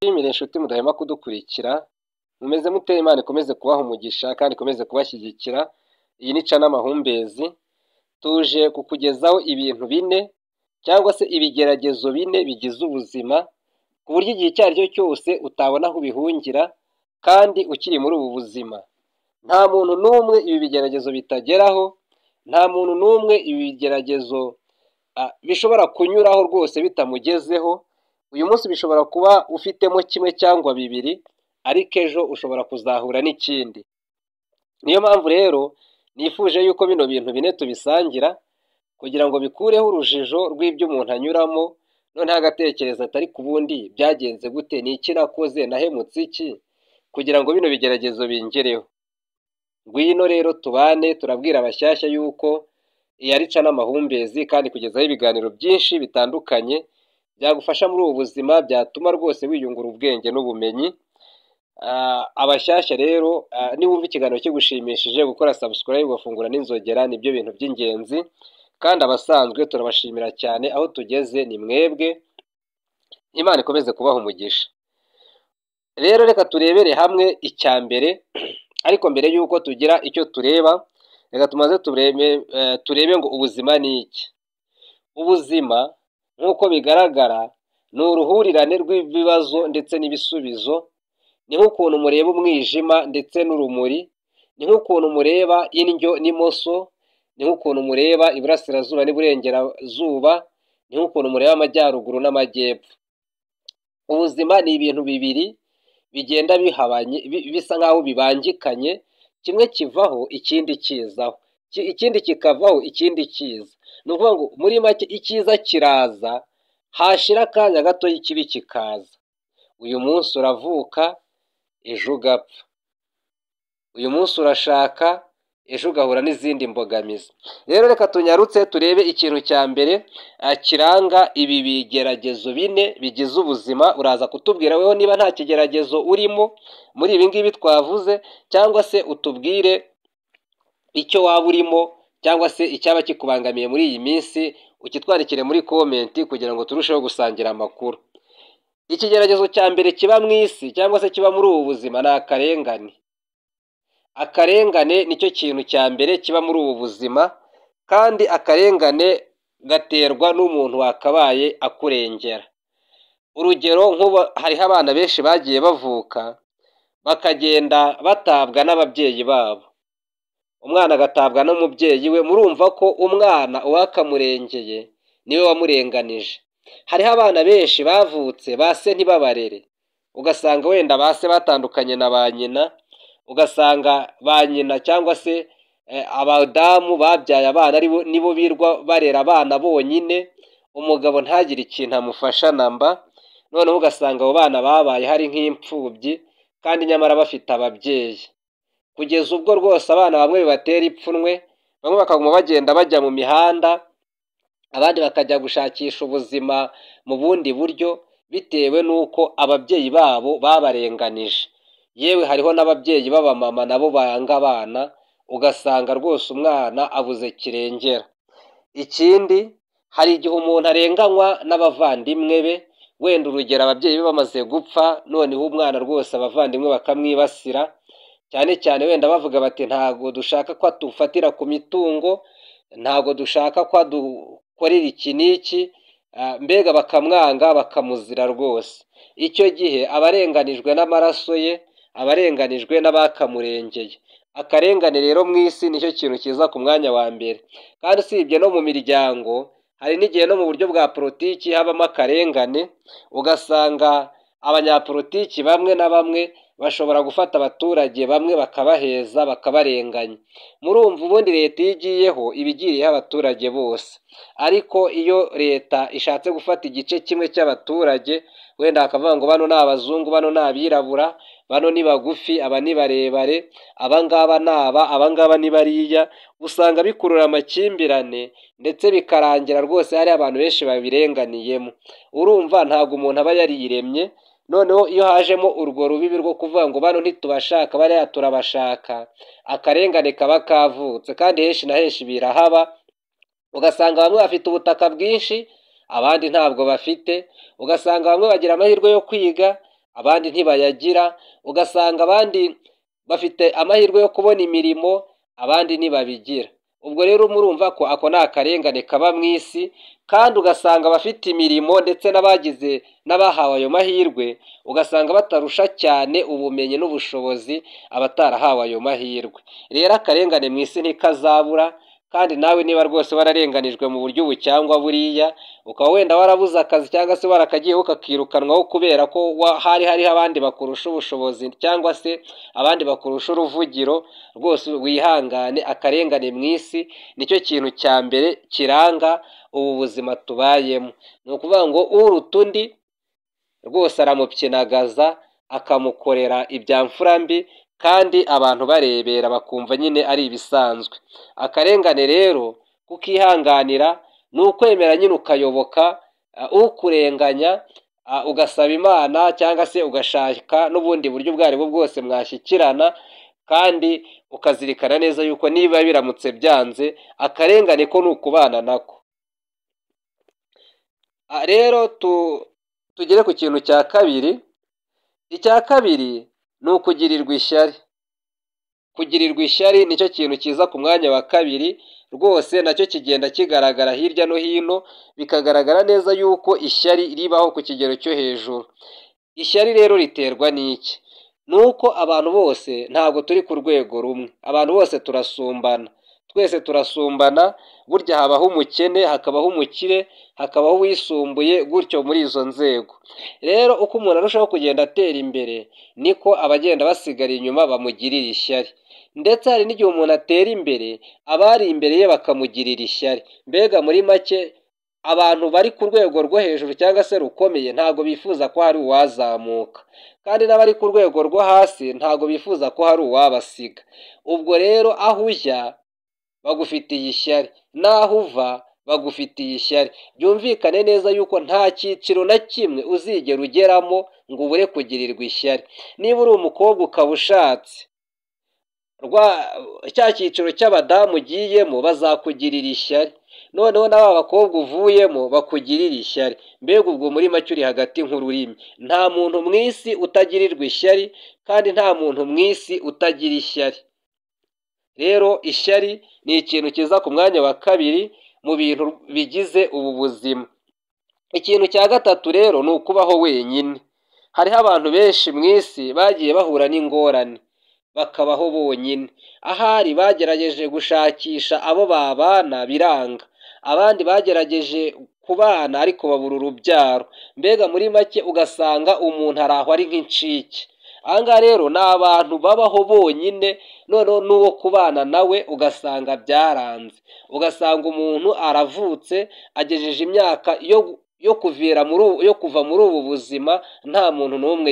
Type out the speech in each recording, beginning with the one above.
Mbashimire inshuti mudahema kudukurikira, mumeze mute? Imana ikomeze kubaha umugisha kandi ikomeze kubashyigikira. Iyi ni Cana Amahumbezi, tuje kukugezaho ibintu bine cyangwa se ibigeragezo bine bigize ubuzima, ku buryo igihe icyo ari cyo cyose utabona aho ubihungira kandi ukiri muri ubu buzima. Nta muntu n'umwe ibi bigeragezo bitageraho, nta muntu n'umwe ibi bigeragezo bishobora kunyuraho rwose bitamugezeho. Uyu munsi bishobora kuba ufitemo kimwe cyangwa bibiri, ariko ejo ushobora kuzahura n'ikindi. Niyo mpamvu rero nifuje yuko bino bintu bine tubisangira, kugira ngo bikureho urujijo rw'ibyo umuntu anyuramo, noneho agatekereza atari ku bundi byagenze gute, ni iki nakoze, nahemutse iki, kugira ngo bino bigeragezo bingereho. Ngwino rero tubane, turabwira abashyashya yuko iyi ari Cana Amahumbezi, kandi kugezaho ibiganiro byinshi bitandukanye byagufasha muri ubu buzima, byatuma rwose wiyungura ubwenge n'ubumenyi. Abashyashya rero niwumva ikiganiro kigushimishije, gukora subscribe ugafungura n'inzogera nibyo bintu by'ingenzi, kandi abasanzwe turabashimira cyane. Aho tugeze ni mwebwe, Imana ikomeze kubaha umugisha. Rero reka turebere hamwe icya mbere, ariko mbere y'uko tugira icyo tureba, reka tumaze turebe ngo ubuzima ni iki. Ubuzima nk'uko bigaragara ni uruhurirane rw'ibibazo ndetse n'ibisubizo. Ni nk'ukuntu mureba umwijima ndetse n'urumuri, ni nk'ukuntu mureba indyo n'imoso, ni nk'ukuntu mureba iburasirazuba n'iburengerazuba, ni nk'ukuntu mureba amajyaruguru n'amajyepfo. Ubuzima ni ibintu bibiri bigenda bihabanye, bisa nk'aho bibangikanye, kimwe kivaho ikindi kizaho, ikindi kikavaho ikindi kiza. Ni ukuvuga ngo muri make icyiza kiraza, hashira akanya gato ikibi kikaza. Uyu munsi uravuka, ejo ugapfa. Uyu munsi urashaka, ejo ugahura n'izindi mbogamizi. Rero reka tunyarutse turebe ikintu cya mbere kiranga ibi bigeragezo bine bigize ubuzima. Uraza kutubwira weho niba nta kigeragezo urimo muri ibi ngibi twavuze, cyangwa se utubwire icyo waba urimo, cyangwa se icyaba kikubangamiye muri iyi minsi, ukitwandikire muri komenti kugira ngo turusheho gusangira amakuru. Ikigeragezo cya mbere kiba mu isi cyangwa se kiba muri ubu buzima ni akarengane. Akarengane nicyo kintu cya mbere kiba muri ubu buzima, kandi akarengane gaterwa n'umuntu wakabaye akurengera. Urugero, nk'ubu hariho abana benshi bagiye bavuka bakagenda batabwa n'ababyeyi babo. Umwana agatabwa n'umubyeyi we, murumva ko umwana uwakamurengeye niwe wamurenganije. Hariho abana benshi bavutse ba se ntibabarere, ugasanga wenda ba se batandukanye na ba nyina, ugasanga ba nyina cyangwa se abadamu babyaye abana nibo birwa barera abana bonyine, umugabo ntagire ikintu amufasha namba. Noneho ugasanga abo bana babaye hari nk'imfubyi, kandi nyamara bafite ababyeyi, kugeza ubwo rwose abana bamwe bibatera ipfunwe, bamwe bakaguma bagenda bajya mu mihanda, abandi bakajya gushakisha ubuzima mu bundi buryo, bitewe n'uko ababyeyi babo babarenganije. Yewe hariho n'ababyeyi b'abamama nabo banga abana, ugasanga rwose umwana abuze kirengera. Ikindi, hari igihe umuntu arenganywa n'abavandimwe be, wenda urugero ababyeyi be bamaze gupfa, noneho umwana rwose abavandimwe bakamwibasira, cyane cyane wenda bavuga bati ntago dushaka ko atufatira ku mitungo, ntago dushaka ko adukorera iki n'iki, mbega bakamwanga bakamuzira rwose. Icyo gihe abarenganijwe n'amaraso ye, abarenganijwe n'abakamurengeye. Akarengane rero mu isi nicyo kintu kiza ku mwanya wa mbere. Kandi usibye no mu miryango, hari n'igihe no mu buryo bwa politiki habamo akarengane, ugasanga abanyapolitiki bamwe na bamwe bashobora gufata abaturage bamwe bakabaheza, bakabarenganya. Murumva ubundi leta iyo igiyeho iba igiriyeho abaturage bose, ariko iyo leta ishatse gufata igice kimwe cy'abaturage, wenda hakavuga ngo bano ni abazungu, bano ni abirabura, bano ni bagufi, aba ni barebare, abangaba ni aba, abangaba ni bariya, usanga bikurura amakimbirane, ndetse bikarangira rwose hari abantu benshi babirenganiyemo. Urumva ntabwo umuntu aba yariremye. Noneho iyo hajemo urwo rubibi rwo kuvuga ngo bano ntitubashaka, bariya turabashaka, akarengane kaba kavutse, kandi henshi na henshi birahaba. Ugasanga bamwe bafite ubutaka bwinshi, abandi ntabwo bafite. Ugasanga bamwe bagira amahirwe yo kwiga, abandi ntibayagira, ugasanga abandi bafite amahirwe yo kubona imirimo, abandi ntibabigira. Ubwo rero murumva ko ako ni akarengane kaba mu isi, kandi ugasanga abafite imirimo ndetse n'abahawe ayo mahirwe, ugasanga batarusha cyane ubumenyi n'ubushobozi abatarahawe ayo mahirwe. Rero akarengane mu isi ntikazabura, kandi nawe niba rwose wararenganijwe mu buryo ubu cyangwa buriya, ukaba wenda warabuze akazi cyangwa se warakagiyeho ukakirukanwaho kubera ko hariho abandi bakurusha ubushobozi cyangwa se abandi bakurusha uruvugiro, rwose wihangane. Akarengane mu isi nicyo kintu cya mbere kiranga ubu buzima tubayemo. Ni ukuvuga ngo uruta undi rwose aramupyinagaza, akamukorera ibya mfura mbi, kandi abantu barebera bakumva nyine ari ibisanzwe. Akarengane rero kukihanganira ni ukwemera nyine ukayoboka ukurenganya, ugasaba Imana cyangwa se ugashaka n'ubundi buryo ubwo ari bwo bwose mwashyikirana, kandi ukazirikana neza yuko niba biramutse byanze, akarengane ko ni ukubana nako. Rero tugere ku kintu cya kabiri. Icya kabiri ni ukugirirwa ishyari. Kugirirwa ishyari nicyo kintu kiza ku mwanya wa kabiri, rwose nacyo kigenda kigaragara hirya no hino, bikagaragara neza yuko ishyari ribaho ku kigero cyo hejuru. Ishyari rero riterwa n'iki? Ni uko abantu bose ntabwo turi ku rwego rumwe, abantu bose turasumbana, twese turasumbana. Burya habaho umukene, hakabaho umukire, hakabaho uwisumbuye, gutyo muri izo nzego. Rero uko umuntu arushaho kugenda atera imbere, niko abagenda basigara inyuma bamugirira ishyari. Ndetse hari n'igihe umuntu atera imbere, abari imbere ye bakamugirira ishyari. Mbega muri make, abantu bari ku rwego rwo hejuru cyangwa se rukomeye ntabwo bifuza ko hari uwazamuka, kandi n'abari ku rwego rwo hasi ntabwo bifuza ko hari uwabasiga. Ubwo rero aho ujya bagufitiye ishyari, n'aho uva bagufitiye ishyari. Byumvikane neza yuko nta cyiciro na kimwe uzigera ugeramo ngo ubure kugirirwa ishyari. Niba uri umukobwa ukaba ushatse, cya cyiciro cy'abadamu ugiyemo bazakugirira ishyari, noneho n'aba bakobwa uvuyemo bakugirira ishyari. Mbega ubwo muri make uri hagati nk'ururimi. Nta muntu mu isi utagirirwa ishyari, kandi nta muntu mu isi utagira ishyari. Rero ishyari ni ikintu kiza ku mwanya wa kabiri mu bintu bigize ubu buzima. Ikintu cya gatatu rero ni ukubaho wenyine. Hariho abantu benshi mu isi bagiye bahura n'ingorane bakabaho bonyine. Ahari bagerageje gushakisha abo babana biranga, abandi bagerageje kubana ariko babura urubyaro. Mbega muri make ugasanga umuntu ari aho ari nk'incike. Aha ngaha rero ni abantu babaho bonyine, noneho n'uwo kubana nawe ugasanga byaranze. Ugasanga umuntu aravutse agejeje imyaka yo kuva muri ubu buzima, nta muntu n'umwe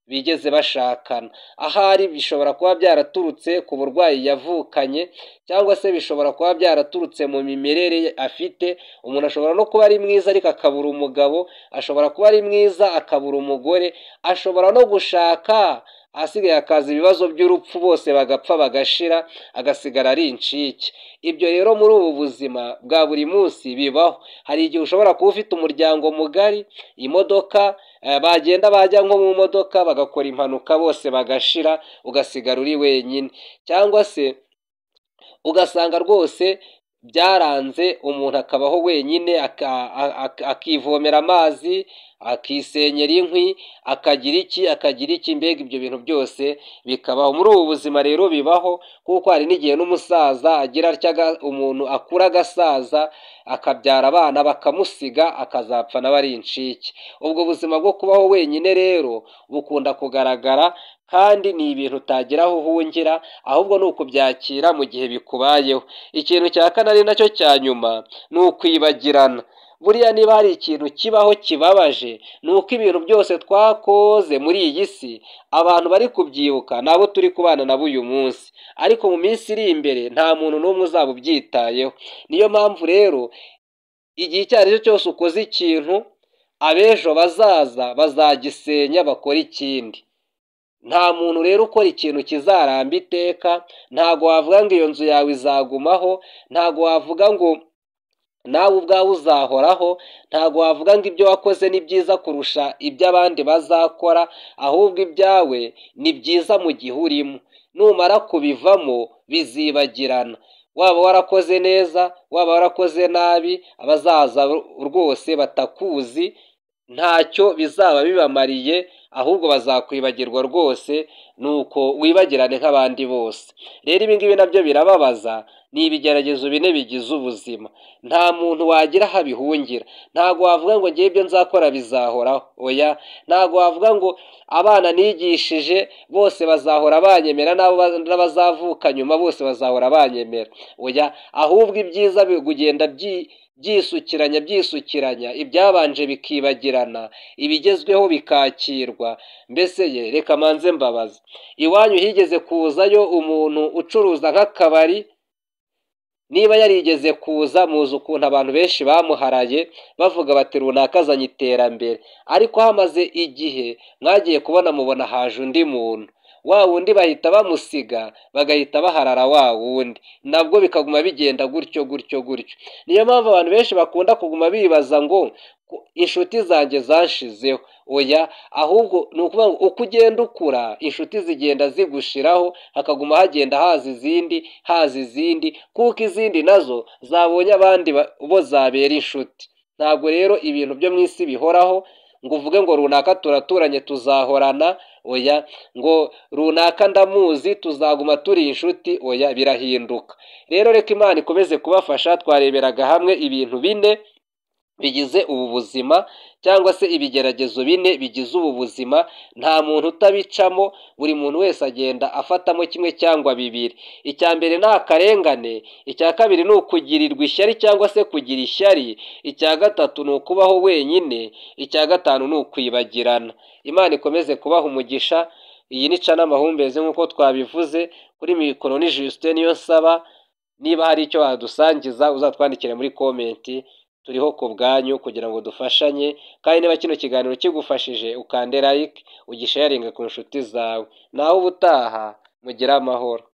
bigeze bashakana. Ahari bishobora kuba byaraturutse ku burwayi yavukanye, cyangwa se bishobora kuba byaraturutse mu mimerere afite. Umuntu ashobora no kuba ari mwiza ariko akabura umugabo, ashobora kuba ari mwiza akabura umugore, ashobora no gushaka ahasigaye hakaza ibibazo by'urupfu, bose bagapfa bagashira, agasigara ari incike. Ibyo rero muri ubu buzima bwa buri munsi bibaho. Hari igihe ushobora kuba ufite umuryango mugari, imodoka, bajya nko mu modoka bagakora impanuka bose bagashira, ugasigara uri wenyine. Cyangwa se ugasanga rwose byaranze, umuntu akabaho wenyine, akivomera amazi, akisenyera inkwi, akagira iki. Mbega ibyo bintu byose bikabaho muri ubu buzima. Rero bibaho, kuko hari n'igihe n'umusaza agira atya, umuntu akura agasaza akabyara abana bakamusiga, akazapfa nawe ari incike. Ubwo buzima bwo kubaho wenyine rero bukunda kugaragara, kandi ni ibintu utagira aho uhungira, ahubwo ni ukubyakira mu gihe bikubayeho. Ikintu cya kane ari nacyo cya nyuma ni ukwibagirana. Buriya niba hari ikintu kibaho kibabaje, ni uko ibintu byose twakoze muri iyi si abantu bari kubyibuka nabo turi kubana nabo uyu munsi, ariko mu minsi iri imbere nta muntu n'umwe uzaba ubyitayeho. Niyo mpamvu rero igihe icyo ari cyo cyose ukoze ikintu, abejo bazaza bazagisenya bakora ikindi. Nta muntu rero ukora ikintu kizaramba iteka. Ntago wavuga ngo iyo nzu yawe izagumaho, ntago wavuga ngo nawe ubwawe uzahoraho. Ntabwo wavuga ngo ibyo wakoze ni byiza kurusha ibyo abandi bazakora, ahubwo ibyawe ni byiza mu gihe urimo. Numara kubivamo bizibagirana, waba warakoze neza waba warakoze nabi, abazaza rwose batakuzi ntacyo bizaba bibamariye, ahubwo bazakwibagirwa rwose, nuko wibagirane nk'abandi bose. Rero ibi ngibi nabyo birababaza, ni ibigeragezo bine bigize ubuzima. Nta muntu wagira aho abihungira. Ntabwo wavuga ngo ngewe ibyo nzakora bizahoraho, oya. Ntabwo wavuga ngo abana nigishije bose bazahora banyemera, n'abazavuka nyuma bose bazahora banyemera, oya. Ahubwo ibyiza bigenda byisukiranya, ibyabanje bikibagirana, ibigezweho bikakirwa. Mbese reka manze mbabaza, iwanyu higeze kuzayo umuntu ucuruza nk'akabari? Niba yarigeze kuza, muzi ukuntu abantu benshi bamuharaye bavuga bati runaka azanye iterambere, ariko hamaze igihe mwagiye kubona mubona haje undi muntu, wa wundi bahita bamusiga bagahita baharara wa wundi, nabwo bikaguma bigenda gutyo. Niyo mpamvu abantu benshi bakunda kuguma bibaza ngo inshuti zanjye zanshizeho, oya. Ahubwo ni ukuvuga ngo uko ugenda ukura inshuti zigenda zigushiraho, hakaguma hagenda haza izindi, kuko izindi nazo zabonye abandi bo zabera inshuti. Ntabwo rero ibintu byo mu isi bihoraho ngo uvuge ngo runaka turaturanye tuzahorana, oya. Ngo runaka ndamuzi tuzaguma turi inshuti, oya, birahinduka. Rero reka Imana ikomeze kubafasha. Twareberaga hamwe ibintu bine bigize ubu buzima, cyangwa se ibigeragezo bine bigize ubu buzima. Nta muntu utabicamo, buri muntu wese agenda afatamo kimwe cyangwa bibiri. Icya mbere ni akarengane, icya kabiri ni ukugirirwa ishyari cyangwa se kugira ishyari, icya gatatu ni ukubaho wenyine, icya gatanu ni ukwibagirana. Imana ikomeze kubaha umugisha. Iyi ni Cana Amahumbezi nk'uko twabivuze. Kuri mikoro ni Justin Niyonsaba. Niba hari icyo wadusangiza uzatwandikire muri komenti, turiho ku bwanyu kugira ngo dufashanye. Kandi niba kino kiganiro kigufashije ukande like, ugisharinge ku nshuti zawe. Naho ubutaha mugire amahoro.